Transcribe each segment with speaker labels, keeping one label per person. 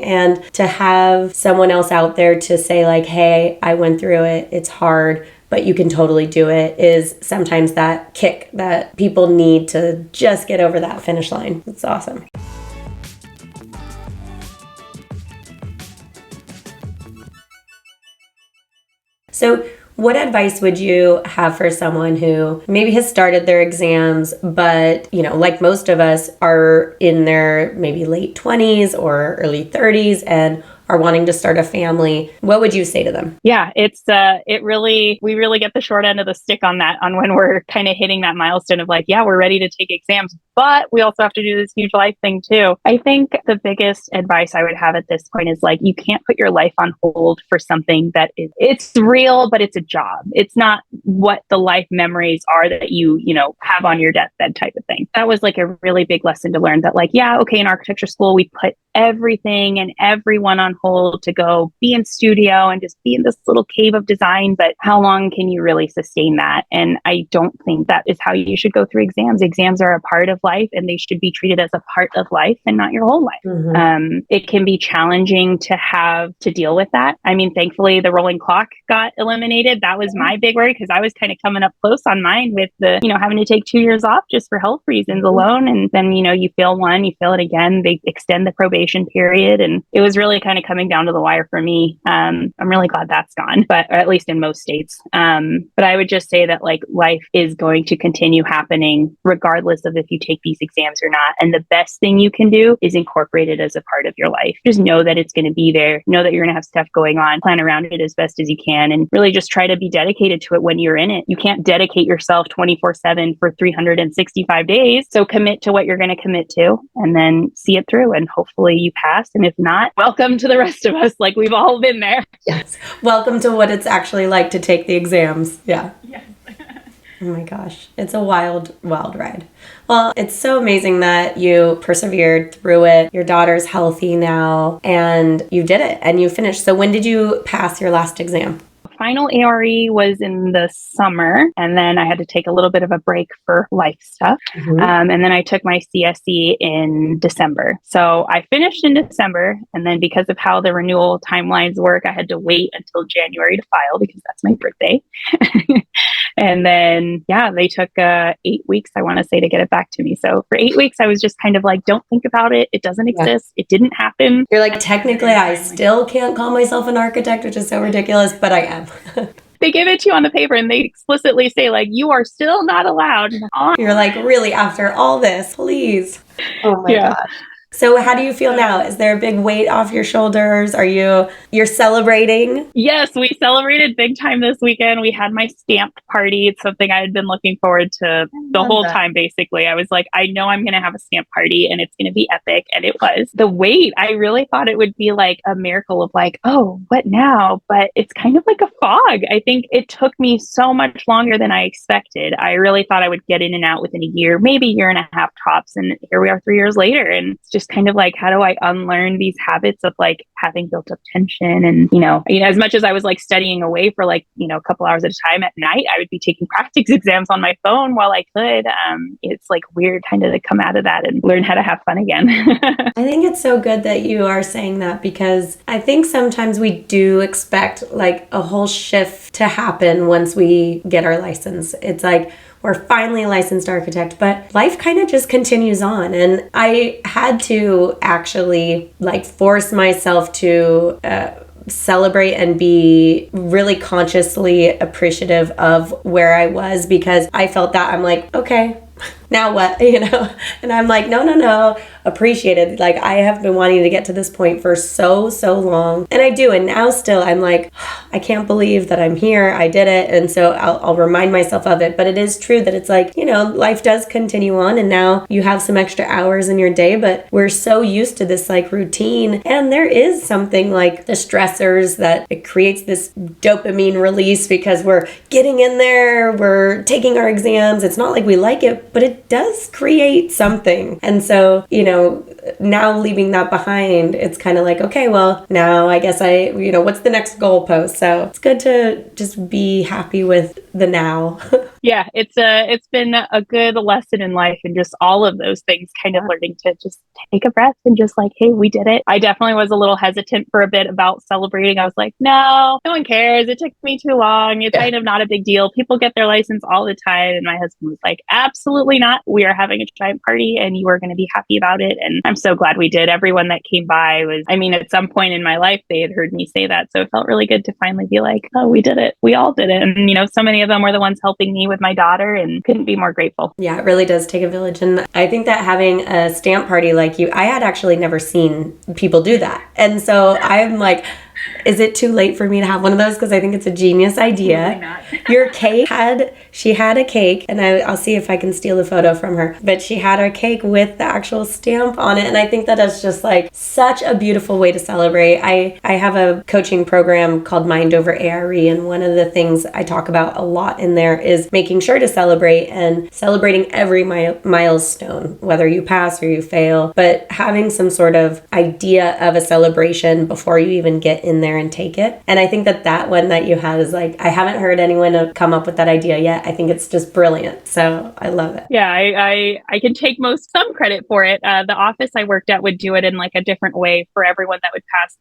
Speaker 1: And to have someone else out there to say like, hey, I went through it, it's hard, but you can totally do it, is sometimes that kick that people need to just get over that finish line. It's awesome. So what advice would you have for someone who maybe has started their exams, but, like most of us, are in their maybe late 20s or early 30s and are wanting to start a family? What would you say to them?
Speaker 2: Yeah, we really get the short end of the stick on that, on when we're kind of hitting that milestone of like, yeah, we're ready to take exams, but we also have to do this huge life thing too. I think the biggest advice I would have at this point is like, you can't put your life on hold for something that it's real, but it's a job. It's not what the life memories are that you have on your deathbed type of thing. That was like a really big lesson to learn, that like, yeah, okay, in architecture school, we put everything and everyone on hold to go be in studio and just be in this little cave of design. But how long can you really sustain that? And I don't think that is how you should go through exams. Exams are a part of life and they should be treated as a part of life and not your whole life. Mm-hmm. It can be challenging to have to deal with that. I mean, thankfully the rolling clock got eliminated. That was my big worry, because I was kind of coming up close on mine with the, having to take 2 years off just for health reasons alone. And then, you fail one, you fail it again, they extend the probation period. And it was really kind of coming down to the wire for me. I'm really glad that's gone, but at least in most states. But I would just say that like life is going to continue happening regardless of if you take these exams or not. And the best thing you can do is incorporate it as a part of your life. Just know that it's going to be there. Know that you're going to have stuff going on. Plan around it as best as you can, and really just try to be dedicated to it when you're in it. You can't dedicate yourself 24/7 for 365 days. So commit to what you're going to commit to and then see it through, and hopefully you pass. And if not, welcome to the rest of us. Like, we've all been there.
Speaker 1: Yes. Welcome to what it's actually like to take the exams. Yeah. Yes. Oh my gosh. It's a wild, wild ride. Well, it's so amazing that you persevered through it. Your daughter's healthy now and you did it and you finished. So when did you pass your last exam?
Speaker 2: Final ARE was in the summer, and then I had to take a little bit of a break for life stuff. Mm-hmm. And then I took my CSE in December. So I finished in December, and then because of how the renewal timelines work, I had to wait until January to file because that's my birthday. And then, they took 8 weeks, I want to say, to get it back to me. So for 8 weeks, I was just kind of like, don't think about it. It doesn't exist. It didn't happen.
Speaker 1: You're like, technically, I still can't call myself an architect, which is so ridiculous, but I am.
Speaker 2: They give it to you on the paper and they explicitly say, like, you are still not allowed.
Speaker 1: You're like, really, after all this, please. Oh my gosh. So how do you feel now? Is there a big weight off your shoulders? You're celebrating?
Speaker 2: Yes, we celebrated big time this weekend. We had my stamp party. It's something I had been looking forward to the whole time, basically. I was like, I know I'm going to have a stamp party and it's going to be epic. And it was. The wait, I really thought it would be like a miracle of like, oh, what now? But it's kind of like a fog. I think it took me so much longer than I expected. I really thought I would get in and out within a year, maybe a year and a half tops. And here we are 3 years later. And it's just kind of like, how do I unlearn these habits of like having built up tension? And, as much as I was like studying away for like, a couple hours at a time at night, I would be taking practice exams on my phone while I could. It's like weird kind of to come out of that and learn how to have fun again.
Speaker 1: I think it's so good that you are saying that, because I think sometimes we do expect like a whole shift to happen once we get our license. It's like, we're finally a licensed architect, but life kind of just continues on. And I had to actually like force myself to celebrate and be really consciously appreciative of where I was, because I felt that I'm like, okay, now what, and I'm like, no, appreciate it. Like, I have been wanting to get to this point for so long, and I do. And now still I'm like, I can't believe that I'm here. I did it. And so I'll remind myself of it. But it is true that it's like, life does continue on, and now you have some extra hours in your day, but we're so used to this like routine. And there is something like the stressors that it creates this dopamine release because we're getting in there, we're taking our exams. It's not like we like it, but it does create something. And so, now leaving that behind, it's kind of like, okay, well, now I guess what's the next goalpost? So it's good to just be happy with the now.
Speaker 2: Yeah, it's been a good lesson in life, and just all of those things, kind of learning to just take a breath and just like, hey, we did it. I definitely was a little hesitant for a bit about celebrating. I was like, no one cares. It took me too long. It's kind of not a big deal. People get their license all the time. And my husband was like, absolutely not. We are having a giant party and you are going to be happy about it. And I'm so glad we did. Everyone that came by was, I mean, at some point in my life, they had heard me say that. So it felt really good to finally be like, oh, we did it. We all did it. And, so many of them were the ones helping me with my daughter, and couldn't be more grateful.
Speaker 1: Yeah, it really does take a village. And I think that having a stamp party like you, I had actually never seen people do that. And so I'm like, is it too late for me to have one of those? Because I think it's a genius idea. Your cake she had a cake, and I'll see if I can steal the photo from her, but she had a cake with the actual stamp on it. And I think that is just like such a beautiful way to celebrate. I have a coaching program called Mind Over ARE, and one of the things I talk about a lot in there is making sure to celebrate, and celebrating every milestone, whether you pass or you fail, but having some sort of idea of a celebration before you even get in there and take it. And I think that one that you had is like, I haven't heard anyone come up with that idea yet. I think it's just brilliant. So I love it.
Speaker 2: Yeah, I can take some credit for it. The office I worked at would do it in like a different way for everyone that would pass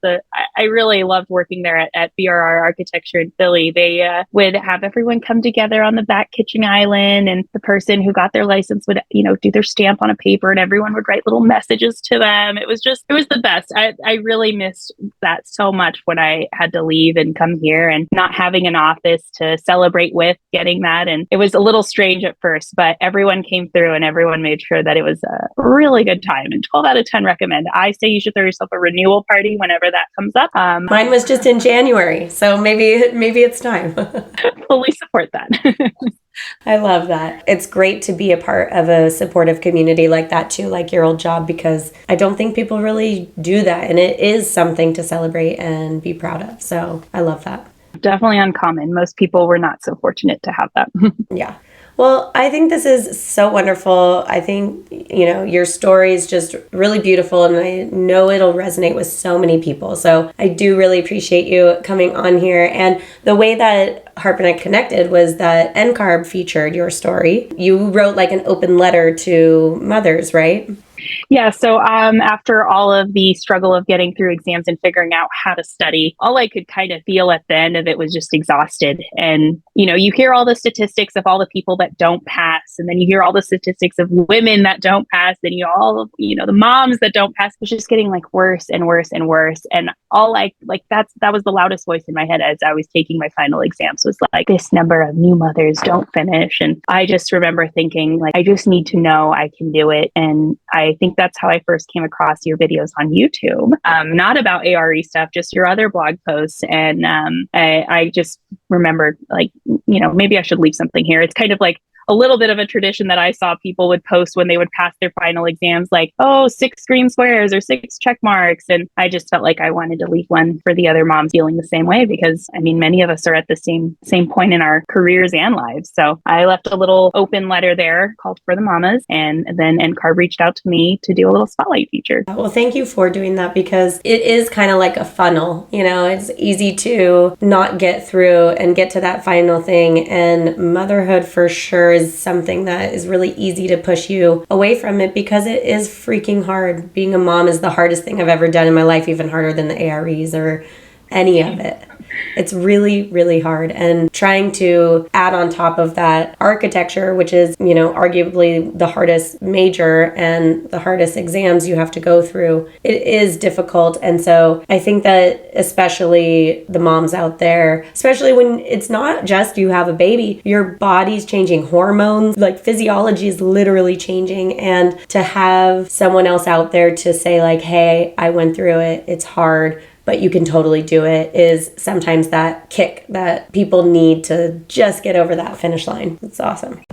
Speaker 2: I really loved working there at BRR Architecture in Philly. They would have everyone come together on the back kitchen island, and the person who got their license would, do their stamp on a paper, and everyone would write little messages to them. It was the best. I really missed that so much when I had to leave and come here, and not having an office to celebrate with, getting that. And it was a little strange at first, but everyone came through and everyone made sure that it was a really good time. And 12 out of 10 recommend. I say you should throw yourself a renewal party whenever that comes up.
Speaker 1: Mine was just in January, so maybe it's time.
Speaker 2: Fully support that.
Speaker 1: I love that. It's great to be a part of a supportive community like that too, like your old job, because I don't think people really do that. And it is something to celebrate and be proud of. So I love that.
Speaker 2: Definitely uncommon. Most people were not so fortunate to have that.
Speaker 1: Yeah. Well, I think this is so wonderful. I think, your story is just really beautiful, and I know it'll resonate with so many people. So I do really appreciate you coming on here. And the way that Harp and I connected was that NCARB featured your story. You wrote like an open letter to mothers, right?
Speaker 2: Yeah. So after all of the struggle of getting through exams and figuring out how to study, all I could kind of feel at the end of it was just exhausted. And, you hear all the statistics of all the people that don't pass. And then you hear all the statistics of women that don't pass. And the moms that don't pass. It's just getting like worse and worse and worse. And all that was the loudest voice in my head as I was taking my final exams, was like, this number of new mothers don't finish. And I just remember thinking, like, I just need to know I can do it. And I think that's how I first came across your videos on YouTube. Not about ARE stuff, just your other blog posts. And I just remembered, like, maybe I should leave something here. It's kind of like a little bit of a tradition that I saw people would post when they would pass their final exams, like, 6 green squares or 6 check marks. And I just felt like I wanted to leave one for the other moms feeling the same way, because many of us are at the same point in our careers and lives. So I left a little open letter there called For the Mamas, and then NCARB reached out to me to do a little spotlight feature.
Speaker 1: Well, thank you for doing that, because it is kind of like a funnel. It's easy to not get through and get to that final thing. And motherhood for sure is something that is really easy to push you away from it, because it is freaking hard. Being a mom is the hardest thing I've ever done in my life, even harder than the AREs or any of it. It's really, really hard. And trying to add on top of that architecture, which is, arguably the hardest major and the hardest exams you have to go through, it is difficult. And so I think that especially the moms out there, especially when it's not just you have a baby, your body's changing, hormones, like physiology is literally changing. And to have someone else out there to say like, hey, I went through it, it's hard, but you can totally do it, is sometimes that kick that people need to just get over that finish line. It's awesome.